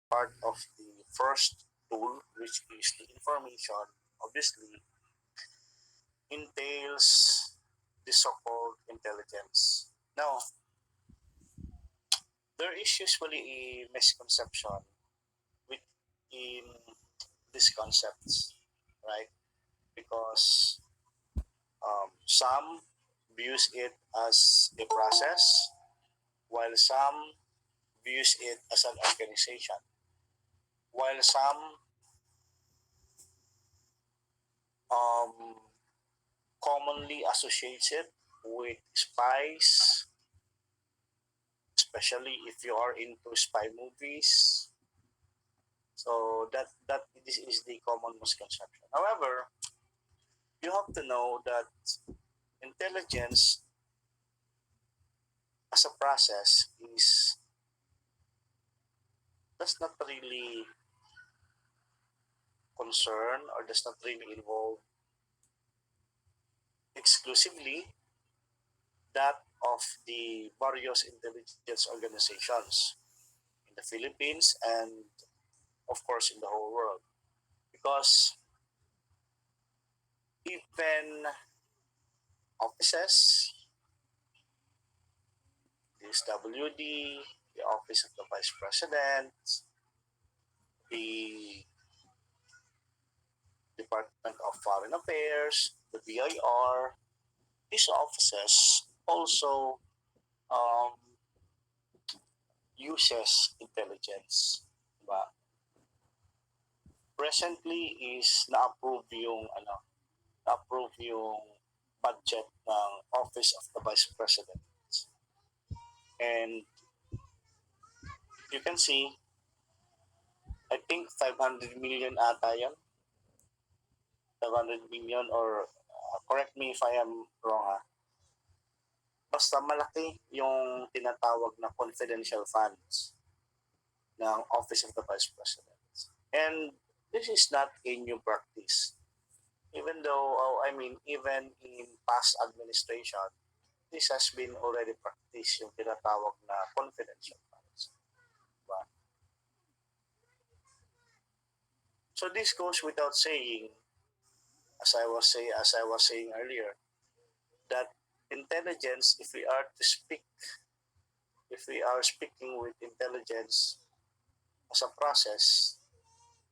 part of the first tool, which is the information, obviously entails the so-called intelligence. Now, there is usually a misconception within these concepts, right? Because some views it as a process, while some views it as an organization, while some um, commonly associates it with spies, especially if you are into spy movies. So that this is the common misconception. However, you have to know that intelligence as a process is does not really concern or does not really involve exclusively that of the various intelligence organizations in the Philippines and of course in the whole world. Because even offices, this WD, the Office of the Vice President, the Department of Foreign Affairs, the BIR, these offices also um, uses intelligence. Diba? Presently is na-approve yung na-approve yung budget ng Office of the Vice President. And you can see, I think 500 million ata yan. 500 million or correct me if I am wrong ha. Basta malaki yung tinatawag na confidential funds ng Office of the Vice President. And this is not a new practice. Even though, even in past administration, this has been already practiced yung tinatawag na confidential funds. Diba? So this goes without saying, as I was saying earlier, that intelligence, if we are speaking with intelligence as a process,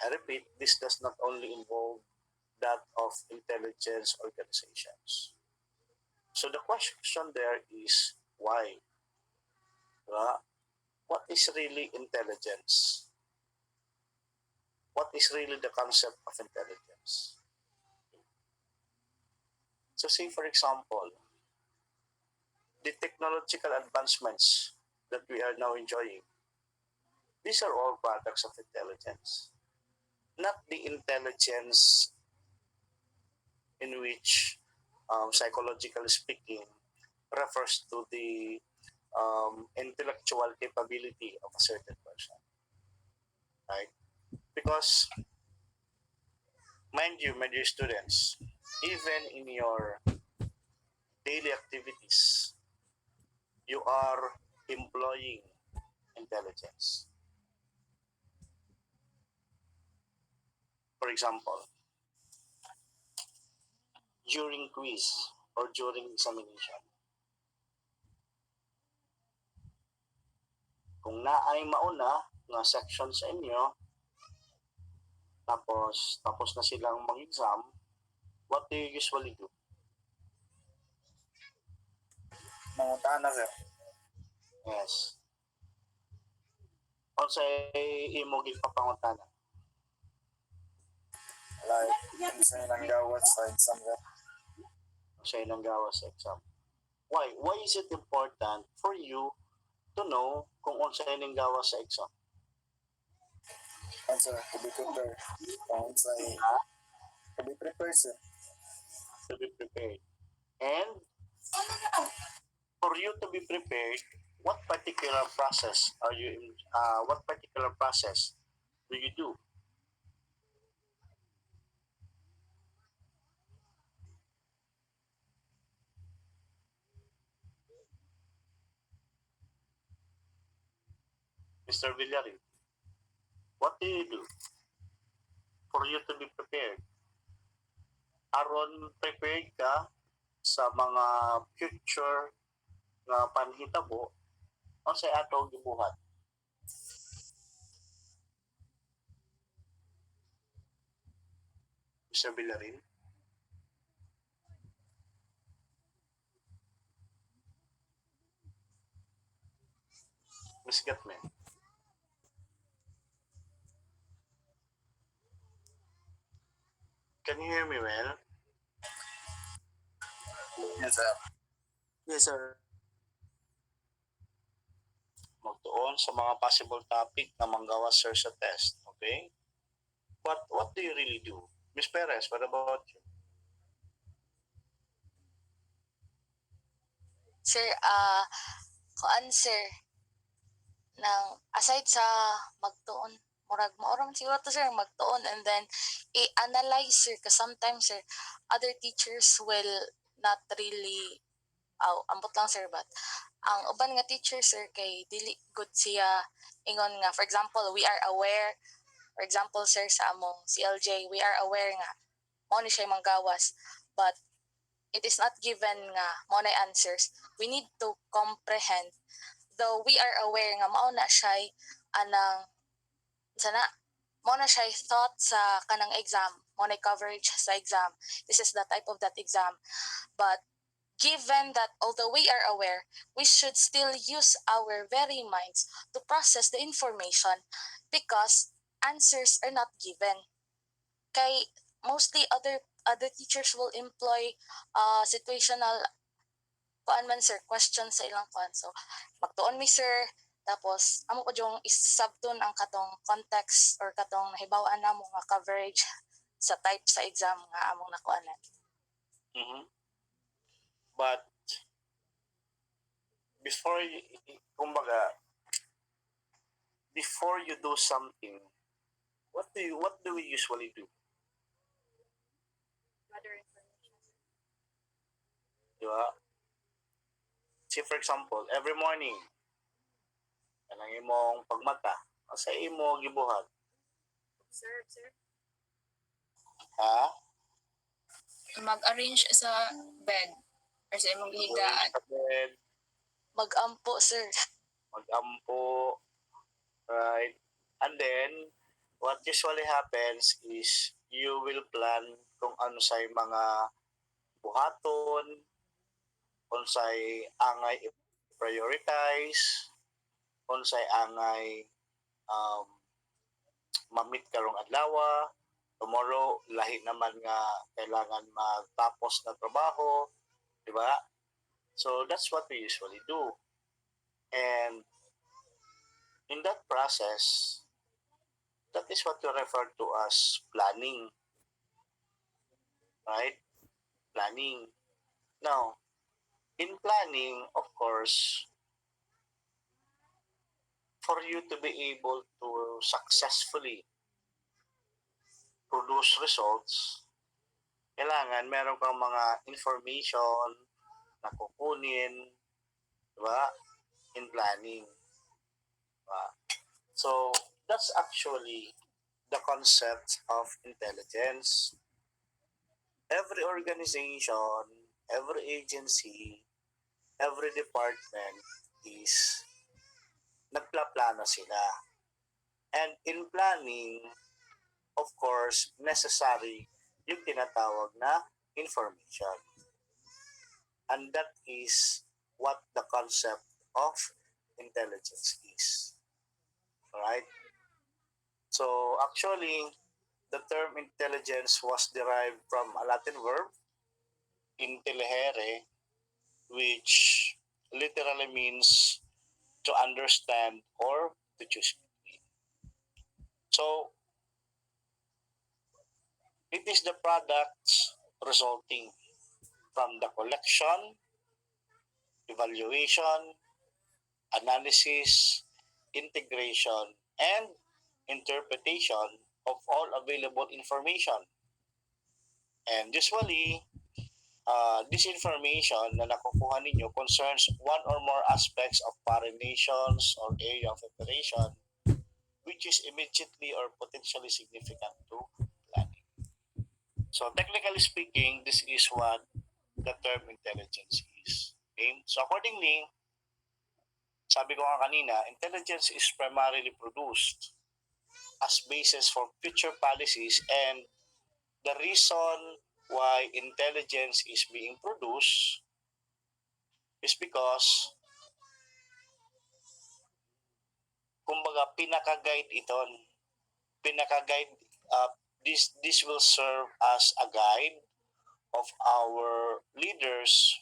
I repeat, this does not only involve that of intelligence organizations. So the question there is why? Uh, what is really intelligence? What is really the concept of intelligence? So say for example, the technological advancements that we are now enjoying, these are all products of intelligence. Not the intelligence in which, psychologically speaking, refers to the intellectual capability of a certain person, right? Because, mind you, my dear students, even in your daily activities, you are employing intelligence. For example, during quiz or during examination, kung naay mauna nga section sa inyo, tapos na silang mag-exam, what do you usually do? Manguntahan na sir. Yes. O sa imo gipapangutana. Like, sa ilang gawas sa exam sir. Sa ilang gawas sa exam. Why? Why is it important for you to know kung unsa ining gawas sa exam? And sir, to be prepared. Kung sa to be prepared sir. To be prepared. And for you to be prepared, what particular process are you in, what particular process do you do? Mr. Villarin? for you to be prepared. Aron prepared ka sa mga future nga panhitabo o sa ato gibuhat. Mr. Villarin? Miss Gatman? Can you hear me well? Yes, sir. Yes, sir. Magtuon sa mga possible topic na manggawa sir sa test. Okay? What do you really do? Miss Perez, what about you? Sir, kuan sir, nang aside sa magtuon, murag maoram siguro to sir, magtuon and then i-analyze sir, kasi sometimes sir, other teachers will not really, ambot lang sir, but ang uban nga teacher sir kay dili good siya ingon nga, for example, we are aware, for example sir sa among CLJ, we are aware nga mo ni siya manggawas, but it is not given nga mo na answers. We need to comprehend, though we are aware nga mao na siya anang sana mo na siya thought sa kanang exam, mo na coverage sa exam, this is the type of that exam, but given that although we are aware, we should still use our very minds to process the information because answers are not given. Kay mostly other teachers will employ situational kuan man sir, question sa ilang kuan. So magtuon mi sir, tapos amo ko yung isabton ang katong context or katong nahibaw-an namo nga coverage sa type sa exam nga among nakuanan. Mm-hmm. But before kumbaga, before you do something, what do we usually do? Other information. Diba? See, for example, every morning, kanang imong pagmata, sa imo gibuhat. Observe sir. Ha? Mag-arrange sa bed or sa imong higaan. Sa bed, Mag-ampo sir. mag-ampo, right? And then, what usually happens is you will plan kung ano sa mga buhaton, unsay angay i-prioritize, unsay angay mamit karong adlaw, tomorrow lahi naman nga kailangan magtapos na trabaho, di ba? So that's what we usually do. And in that process, that is what we refer to as planning. Right? Planning. Now, in planning, of course, for you to be able to successfully produce results, kailangan meron kang mga information na kukunin, diba? In planning. Diba? So, that's actually the concept of intelligence. Every organization, every agency, every department is nagplaplano sila. And in planning, of course, necessary yung tinatawag na information. And that is what the concept of intelligence is. Alright? So, actually, the term intelligence was derived from a Latin verb, intelligere, which literally means to understand or to choose between. So, it is the products resulting from the collection, evaluation, analysis, integration, and interpretation of all available information. And usually, this information na nakukuha ninyo concerns one or more aspects of foreign nations or area of operation which is immediately or potentially significant to So technically speaking, this is what the term intelligence is. Okay? So accordingly, sabi ko nga kanina, intelligence is primarily produced as basis for future policies, and the reason why intelligence is being produced is because kumbaga pinaka-guide ito. Pinaka-guide, this will serve as a guide of our leaders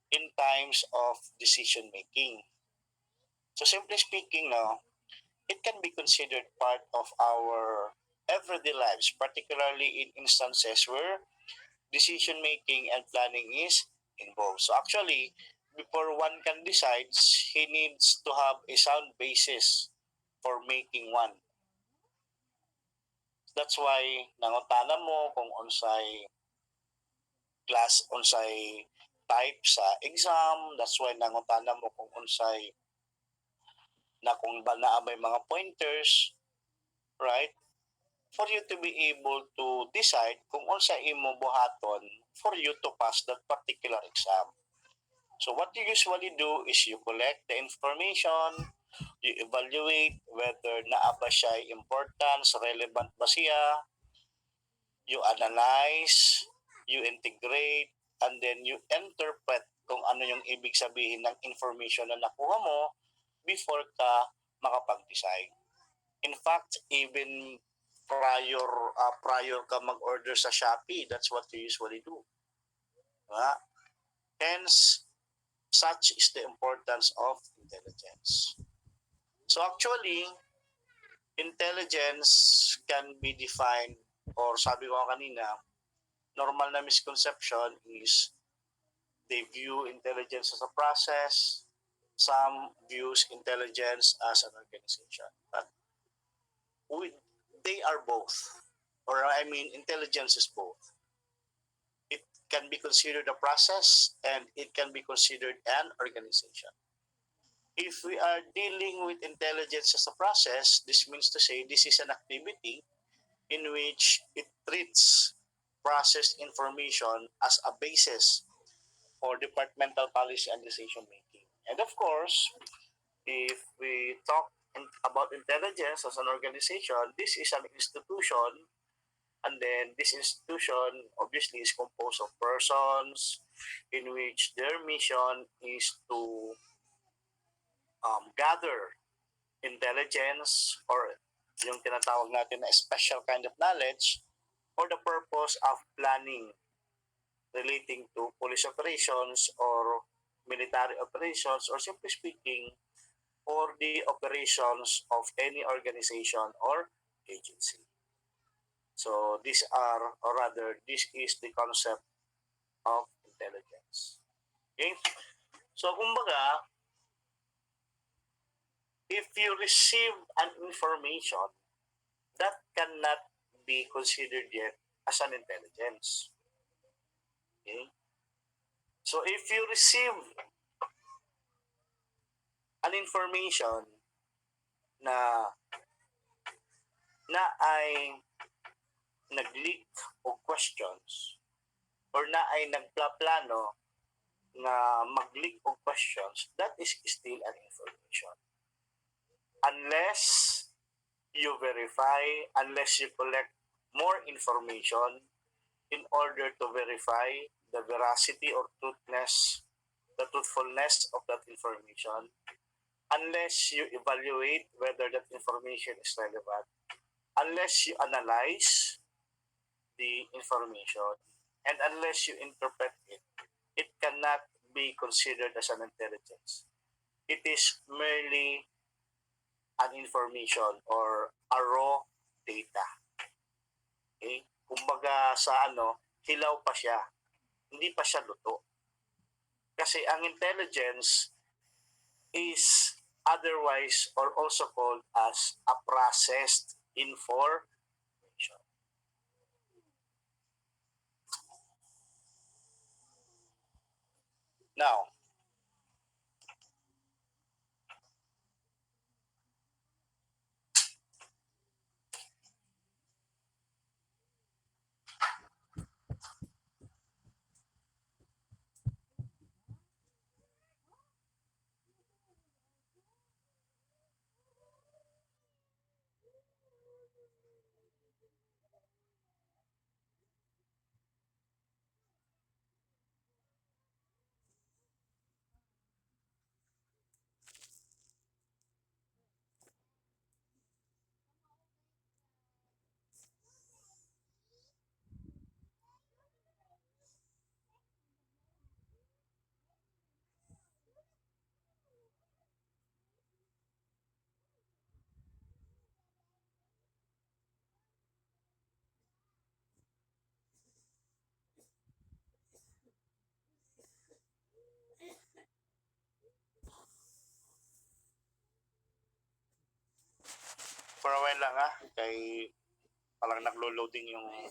in times of decision making. So simply speaking, no, it can be considered part of our everyday lives, particularly in instances where decision making and planning is involved. So actually, before one can decide, he needs to have a sound basis for making one. That's why nangutana mo kung unsay class, unsay type sa exam. That's why nangutana mo kung unsay na kung ba naa may mga pointers, right? For you to be able to decide kung unsa imo buhaton for you to pass that particular exam. So what you usually do is you collect the information, you evaluate whether naa ba siya importance, relevant ba siya, you analyze, you integrate, and then you interpret kung ano yung ibig sabihin ng information na nakuha mo before ka makapag-decide. In fact, even prior ka mag-order sa Shopee, that's what you usually do. Diba? Hence, such is the importance of intelligence. So actually, intelligence can be defined, or sabi ko kanina, normal na misconception is they view intelligence as a process. Some views intelligence as an organization. But they are both. Or I mean, intelligence is both. It can be considered a process and it can be considered an organization. If we are dealing with intelligence as a process, this means to say this is an activity in which it treats processed information as a basis for departmental policy and decision making. And of course, if we talk about intelligence as an organization, this is an institution, and then this institution obviously is composed of persons in which their mission is to gather intelligence, or yung tinatawag natin na special kind of knowledge, for the purpose of planning relating to police operations or military operations, or simply speaking, for the operations of any organization or agency. So these are, or rather, this is the concept of intelligence. Okay? So kumbaga, if you receive an information, that cannot be considered yet as an intelligence. Okay? So if you receive an information na ay nag-leak o questions, or na ay nagplaplano na mag-leak o questions, that is still an information. Unless you verify, unless you collect more information in order to verify the veracity or the truthfulness of that information, unless you evaluate whether that information is relevant, unless you analyze the information, and unless you interpret it, it cannot be considered as an intelligence. It is merely an information or a raw data. Okay? Kumbaga sa hilaw pa siya. Hindi pa siya luto. Kasi ang intelligence is otherwise or also called as a processed information. Now, For a while lang ha, kay palang naglo-loading yung